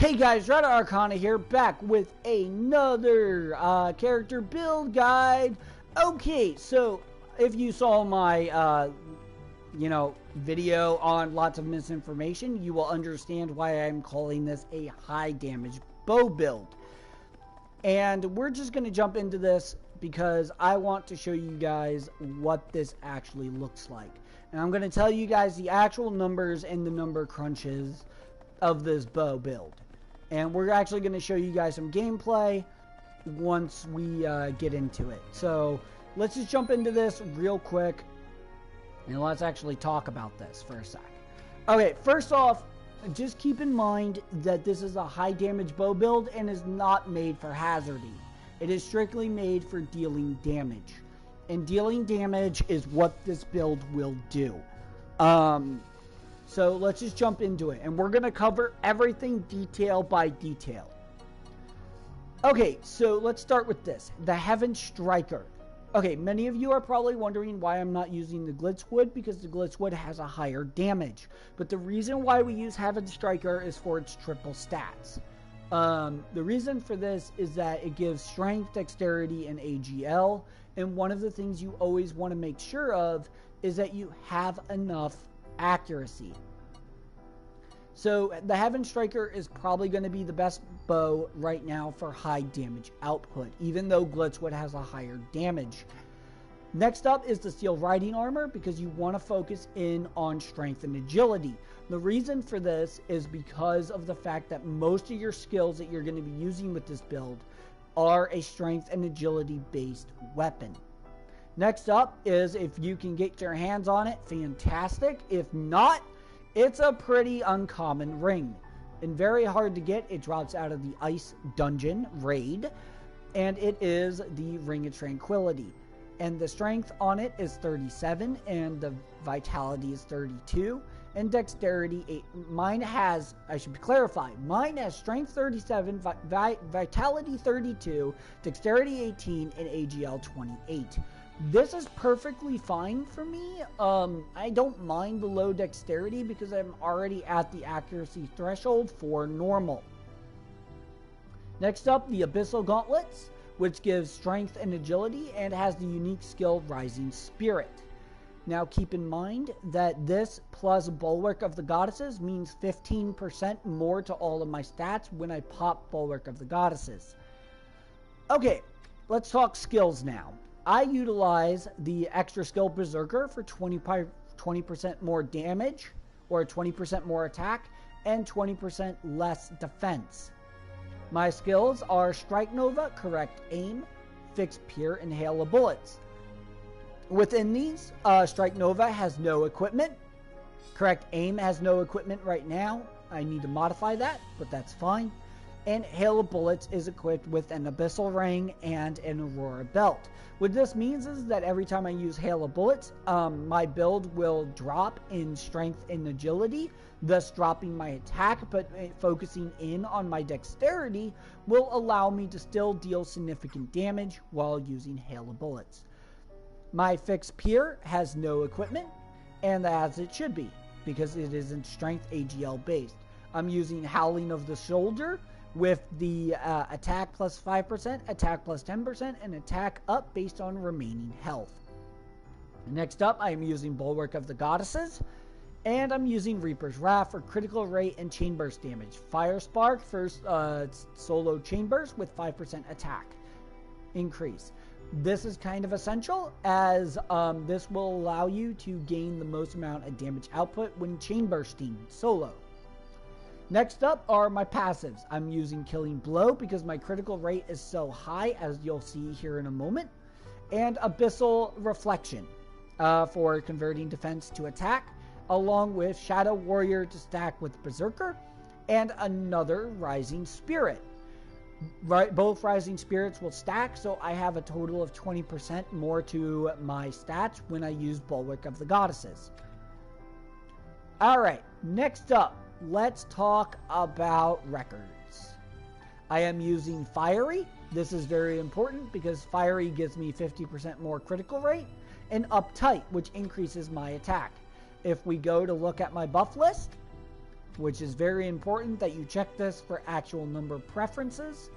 Hey guys, Dratta Arcana here, back with another character build guide. Okay, so if you saw my, video on lots of misinformation, you will understand why I'm calling this a high damage bow build. And we're just going to jump into this because I want to show you guys what this actually looks like. And I'm going to tell you guys the actual numbers and the number crunches of this bow build. And we're actually going to show you guys some gameplay once we get into it. So let's just jump into this real quick and let's actually talk about this for a sec. Okay, first off, just keep in mind that this is a high damage bow build and is not made for hazarding. It is strictly made for dealing damage. And dealing damage is what this build will do. So let's just jump into it. And we're going to cover everything detail by detail. Okay, so let's start with this. The Heaven Striker. Okay, many of you are probably wondering why I'm not using the Glitzwood, because the Glitzwood has a higher damage. But the reason why we use Heaven Striker is for its triple stats. The reason for this is that it gives strength, dexterity, and AGL. And one of the things you always want to make sure of is that you have enough accuracy. So the Heaven Striker is probably going to be the best bow right now for high damage output, even though Glitzwood has a higher damage. Next up is the Steel Riding Armor, because you want to focus in on strength and agility. The reason for this is because of the fact that most of your skills that you're going to be using with this build are a strength and agility based weapon. Next up is, if you can get your hands on it, fantastic. If not, it's a pretty uncommon ring and very hard to get. It drops out of the Ice Dungeon raid, and it is the Ring of Tranquility. And the strength on it is 37, and the vitality is 32, and dexterity 8. Mine has, I should clarify, mine has strength 37, vitality 32, dexterity 18, and AGL 28. This is perfectly fine for me. I don't mind the low dexterity because I'm already at the accuracy threshold for normal. Next up, the Abyssal Gauntlets, which gives strength and agility and has the unique skill Rising Spirit. Now keep in mind that this plus Bulwark of the Goddesses means 15% more to all of my stats when I pop Bulwark of the Goddesses. Okay, let's talk skills now. I utilize the extra skill Berserker for 20% more damage, or 20% more attack, and 20% less defense. My skills are Strike Nova, Correct Aim, Fixed Peer, and Hail of Bullets. Within these, Strike Nova has no equipment. Correct Aim has no equipment right now. I need to modify that, but that's fine. And Hail of Bullets is equipped with an Abyssal Ring and an Aurora Belt. What this means is that every time I use Hail of Bullets, my build will drop in strength and agility, thus dropping my attack, but focusing in on my dexterity will allow me to still deal significant damage while using Hail of Bullets. My Fixed Peer has no equipment, and as it should be, because it isn't strength AGL based. I'm using Howling of the Shoulder, with the attack plus 5%, attack plus 10%, and attack up based on remaining health. Next up, I am using Bulwark of the Goddesses, and I'm using Reaper's Wrath for critical rate and chain burst damage. Fire Spark for solo chain burst with 5% attack increase. This is kind of essential, as this will allow you to gain the most amount of damage output when chain bursting solo. Next up are my passives. I'm using Killing Blow because my critical rate is so high, as you'll see here in a moment. And Abyssal Reflection for converting defense to attack, along with Shadow Warrior to stack with Berserker, and another Rising Spirit. Both Rising Spirits will stack, so I have a total of 20% more to my stats when I use Bulwark of the Goddesses. Alright, next up, let's talk about records. I am using Fiery. This is very important because Fiery gives me 50% more critical rate, and Uptight, which increases my attack. If we go to look at my buff list, which is very important that you check this for actual number preferences.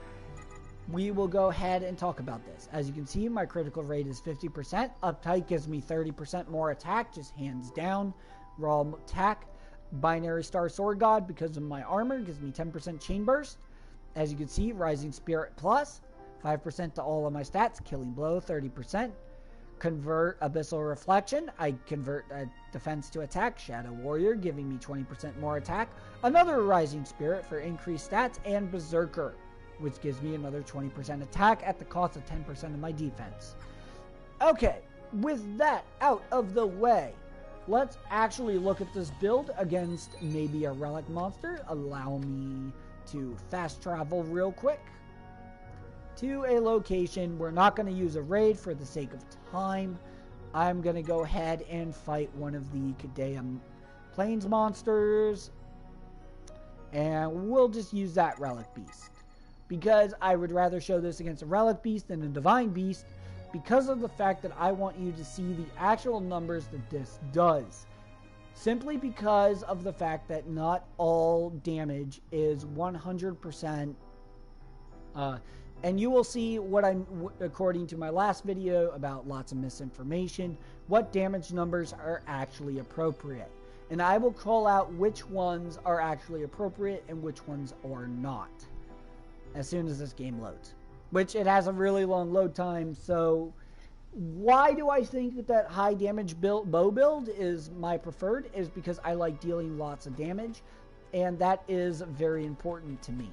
We will go ahead and talk about this. As you can see, my critical rate is 50%. Uptight gives me 30% more attack, just hands down. Raw attack. Binary Star Sword God, because of my armor, gives me 10% chain burst. As you can see, Rising Spirit Plus, 5% to all of my stats. Killing Blow, 30%. Convert Abyssal Reflection. I convert defense to attack. Shadow Warrior, giving me 20% more attack. Another Rising Spirit for increased stats. And Berserker, which gives me another 20% attack at the cost of 10% of my defense. Okay, with that out of the way, let's actually look at this build against maybe a relic monster. Allow me to fast travel real quick to a location. We're not going to use a raid for the sake of time. I'm going to go ahead and fight one of the Kadea Plains monsters, and we'll just use that relic beast, because I would rather show this against a relic beast than a divine beast, because of the fact that I want you to see the actual numbers that this does. Simply because of the fact that not all damage is 100%. And you will see what according to my last video about lots of misinformation, what damage numbers are actually appropriate. And I will call out which ones are actually appropriate and which ones are not as soon as this game loads. Which it has a really long load time, so why do I think that high damage bow build is my preferred? Is because I like dealing lots of damage, and that is very important to me.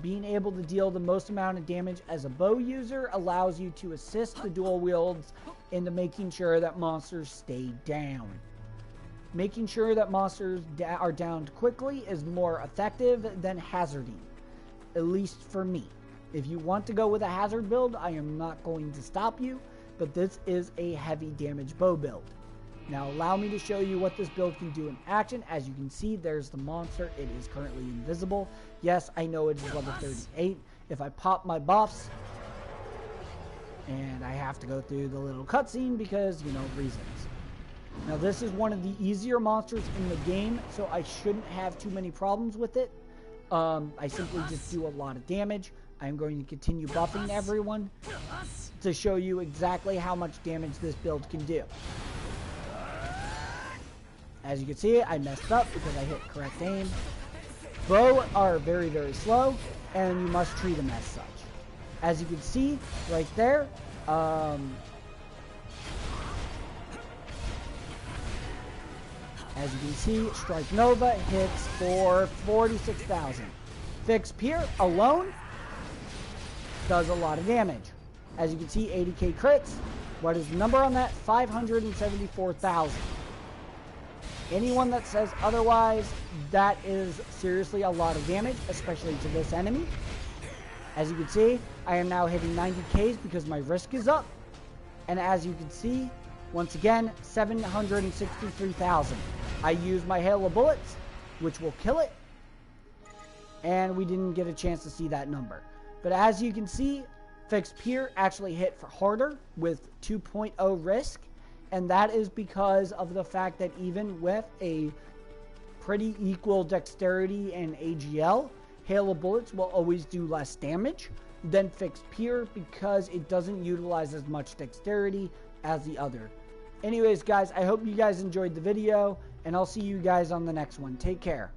Being able to deal the most amount of damage as a bow user allows you to assist the dual wields into making sure that monsters stay down. Making sure that monsters are downed quickly is more effective than hazarding, at least for me. If you want to go with a hazard build, I am not going to stop you, but this is a heavy damage bow build. Now allow me to show you what this build can do in action. As you can see, there's the monster. It is currently invisible. Yes, I know it is level 38. If I pop my buffs, and I have to go through the little cutscene because, you know, reasons. Now this is one of the easier monsters in the game, so I shouldn't have too many problems with it. I simply just do a lot of damage. I'm going to continue buffing everyone to show you exactly how much damage this build can do. As you can see, I messed up because I hit correct aim. Bow are very, very slow, and you must treat them as such. As you can see right there, as you can see, Strike Nova hits for 46,000. Fix Pier alone does a lot of damage. As you can see, 80k crits. What is the number on that? 574,000. Anyone that says otherwise, that is seriously a lot of damage, especially to this enemy. As you can see, I am now hitting 90Ks because my risk is up. And as you can see, once again, 763,000. I used my hail of bullets, which will kill it. And we didn't get a chance to see that number. But as you can see, Fixed Pier actually hit for harder with 2.0 risk. And that is because of the fact that even with a pretty equal dexterity and AGL, Hail of Bullets will always do less damage than Fixed Pier because it doesn't utilize as much dexterity as the other. Anyways, guys, I hope you guys enjoyed the video, and I'll see you guys on the next one. Take care.